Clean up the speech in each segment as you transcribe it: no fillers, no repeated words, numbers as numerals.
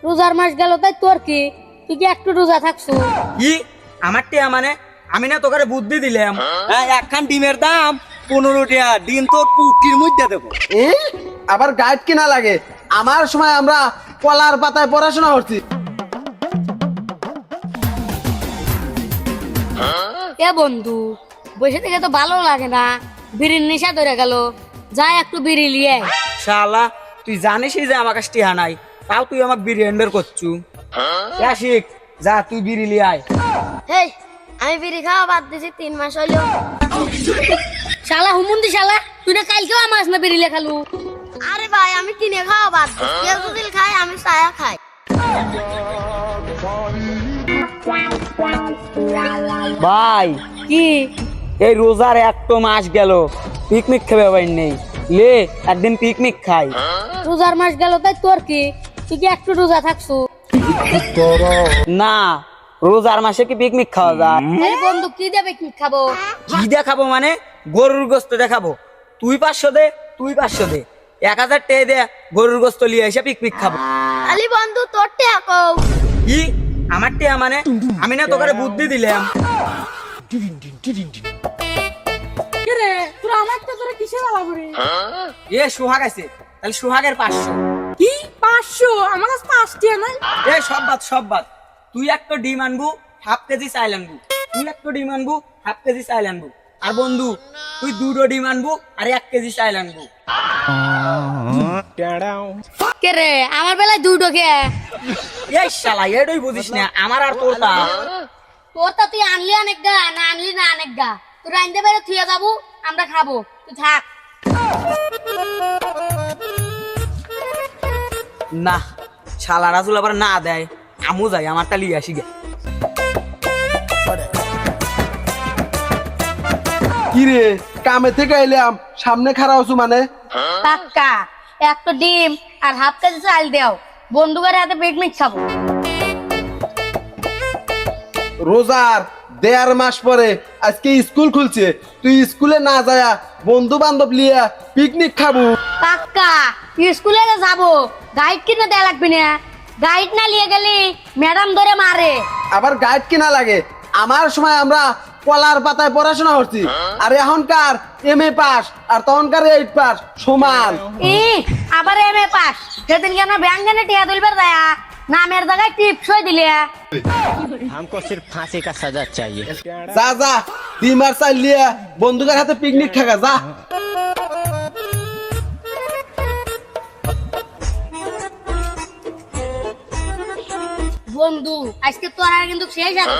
রোজার মাস গেল তাই তোর কি? তুই কি একটু রোজা থাকছো? কি আমার টিয়া মানে আমি না তোকে বুদ্ধি দিলাম। হ্যাঁ, একখান ডিমের দাম 15 টাকা, ডিম তোর পুটির মধ্যে দেবো। আবার গাইড কিনা লাগে? আমার সময় আমরা কলার পাতায় পড়াশোনা করছি। এ বন্ধু, বসে থেকে তো ভালো লাগে না, বিড়ির নেশা ধরে গেল। যা একটু বিড়ি লিয়ে আয়। শালা তুই জানিসই যে আমার কাছে টিয়া নাই, তাও তুই আমাকে বিড়ি এন্ডার করছু। শিখ, যা তুই বিড়ি লিয়ে আয়। হেই, আমি বিড়ি খাওয়া বাদ দিছি 3 মাস হইলো। শালা হুমুন্দি শালা, তুই না কালকেও আমার না বিড়ি লে খালু। আরে ভাই, আমি কিনে খাওয়া বাদ দিছি। কেউ যদি খাই, আমি ছায়া খাই। ভাই কি এই রোজার একটা মাস গেল, পিকনিক খাবে ভাই নেই, লে একদিন পিকনিক খাই। রোজার মাস গেল তাই তোর কি? তুই কি একটু রোজা থাকছো? না, রোজার মাসে কি পিকনিক খাওয়া যায়? এই বন্ধু, কি দেবে কি খাবো? কি দেখাবো মানে? গরুর গোস্ত দেখাবো। তুই 500 দে, তুই 500 দে, 1000 টাকা দে, গরুর গোস্ত লিয়ে এসে পিকনিক খাবো। আলি বন্ধু, তোর টেয়া কও। কি আমার টিয়া মানে আমি না তোকে বুদ্ধি দিলাম। রে তোরা আমার তো তোরা কিসে বালা করে? এ সোহাগ আছে, তাহলে সোহাগের 500। কি 500? আমার কাছে 5টি নাই। এ সব বাদ, তুই একটা ডিম আনবু, হাফ কেজি চাইল আনবু। তুই একটা ডিম আনবু, হাফ কেজি চাইল আনবু। আর বন্ধু তুই 2টো ডিম আনবু আর 1 কেজি চাইল আনবু। কে রে, আমার বেলায় দুটো কে? এই শালা এটাই বুঝিস না আমার আর তোরটা। তোর তো তুই আনলি অনেক গা, না আনলি না অনেক গা। তোর আনতে পারে থুয়ে যাবো, আমরা খাবো, তুই থাক। না, শালা রাজুল আবার না দেয়, আমু যাই আমারটা লিয়ে আসি গে। কি রে, কামে থেকে এলাম, সামনে খাড়া হচ্ছু মানে? টাকা একটা ডিম আর হাফ কেজি চাল দাও, বন্ধুদের হাতে পিকনিক খাবো। রোজার 1.5 মাস পরে আজকে স্কুল খুলছে, তুই স্কুলে না যায়া বন্ধু বান্ধব লিয়া পিকনিক খাবো? টাকা স্কুলে যাবো, গাইড কিনে দেয়া লাগবে না? গাইড না নিয়ে গেলি ম্যাডাম ধরে মারে। আবার গাইড কিনা লাগে? আমার সময় আমরা কলার পাতায় পড়াশোনা করছি, আর এখনকার MA পাস আর তখনকার 8 পাস সমান। আবার এমএ পাস, সেদিন কেন ব্যাঙ্গানে টিয়া তুলবার দেয়া, নামের জায়গায় টিপস হয়ে দিলে। हमको सिर्फ फांसी का सजा चाहिए। যা যা, ডিম আর চাল লিয়া বন্ধুদের হাতে পিকনিক খাগা যা। বন্ধু আজকে তোর আর কিন্তু শেষ আছে।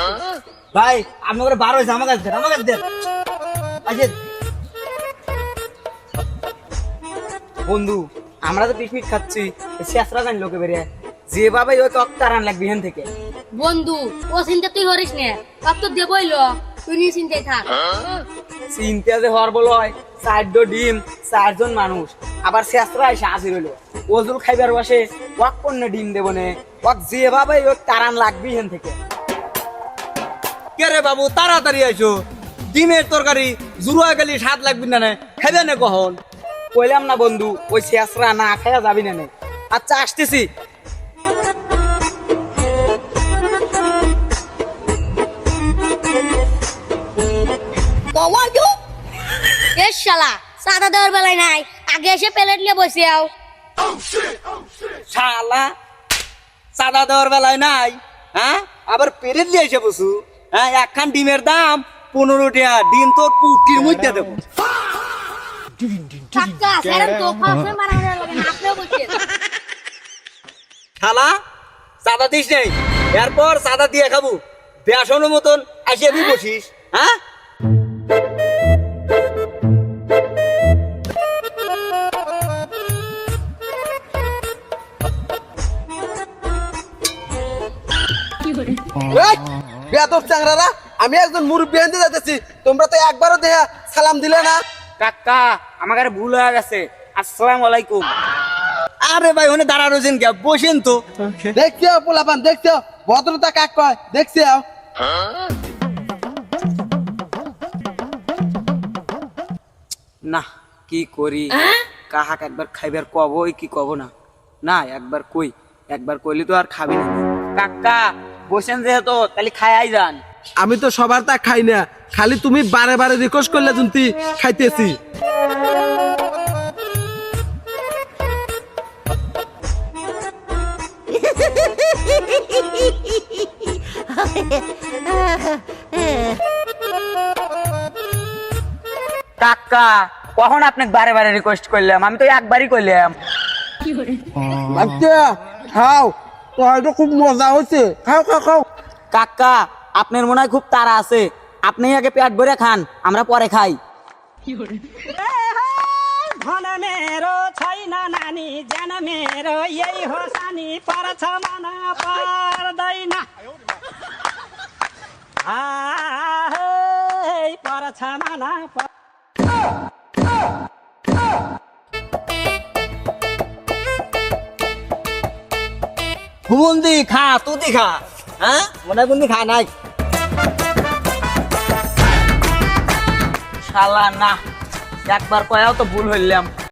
ভাই আমি ওরে 12 হয়েছে, আমার কাছে দেন, আমার কাছে দেন। আজকে বন্ধু আমরা তো পিকনিক খাচ্ছি, শেষরা জানি লোকে বেরিয়ে যেভাবে ওকে অক্তারান লাগবে এখান থেকে। বন্ধু ও চিন্তা তুই করিস না, অত তো দেবই লো, তুই নিয়ে চিন্তায় থাক। চিন্তা যে হওয়ার বলো হয়, 4টো ডিম 4 জন মানুষ, আবার শেষরা এসে হাজির হইলো। ওজুল খাইবার বসে ওয়াক পণ্য ডিম দেবো নে, ওয়াক যেভাবে ও তারান লাগবে এখান থেকে। কে রে বাবু, তাড়াতাড়ি আইসো, ডিমের তরকারি জুড়া গেলি স্বাদ লাগবি না, খাইবে না কখন? কইলাম না বন্ধু, ওই শেষরা না খাইয়া যাবি না। আচ্ছা আসতেছি। এ শালা, সাদা দেওয়ার বেলায় নাই, আগে এসে প্লেট নিয়ে বসে আও। শালা চাঁদা দেওয়ার বেলায় নাই, হ্যাঁ আবার পেরেট দিয়ে এসে বসু। হ্যাঁ, একখান ডিমের দাম 15 টাকা, ডিম তোর পুটির মধ্যে দেবো। টাকা সেরম তো খাওয়া মারা লাগে না, আপনিও বসে। শালা চাঁদা দিস নেই, এরপর চাঁদা দিয়ে খাবো। বেসনের মতন আসে তুই বসিস। হ্যাঁ বেয়াদব চাংরারা, আমি একজন মুরব্বী আনতে যাইতেছি, তোমরা তো একবারও দেয়া সালাম দিলে না। কাকা আমার কাছে ভুল হয়ে গেছে, আসসালামু আলাইকুম। আরে ভাই ওনে দাঁড়া রয়েছেন কে, বসেন তো। দেখছো পোলাপান, দেখছো ভদ্রতা কাক কয়, দেখছো? না কি করি, কাহাক একবার খাইবার কব কি কব না, না একবার কই একবার কইলি তো আর খাবি না। কাকা বসেন যেহেতু তাহলে খাই যান। আমি তো সবার তা খাই না, খালি তুমি বারে বারে রিকোয়েস্ট করলে জুনতি খাইতেছি। কাকা কখন আপনাকে বারে বারে রিকোয়েস্ট করলাম? আমি তো একবারই করলাম। বাচ্চা খাও, তো হয়তো খুব মজা হচ্ছে, খাও খাও খাও। কাকা আপনার মনে হয় খুব তাড়া আছে, আপনি আগে পেট ভরে খান, আমরা পরে খাই। धन मेरो छैन नानी ज्यान मेरो यही हो सानी पर्छ मन पर्दैन पर्छ मन হুমন্দি খা, তুই খা। হ্যাঁ মনে বুন্দি খা নাই। শালা না, একবার কয়াও তো ভুল হইলাম।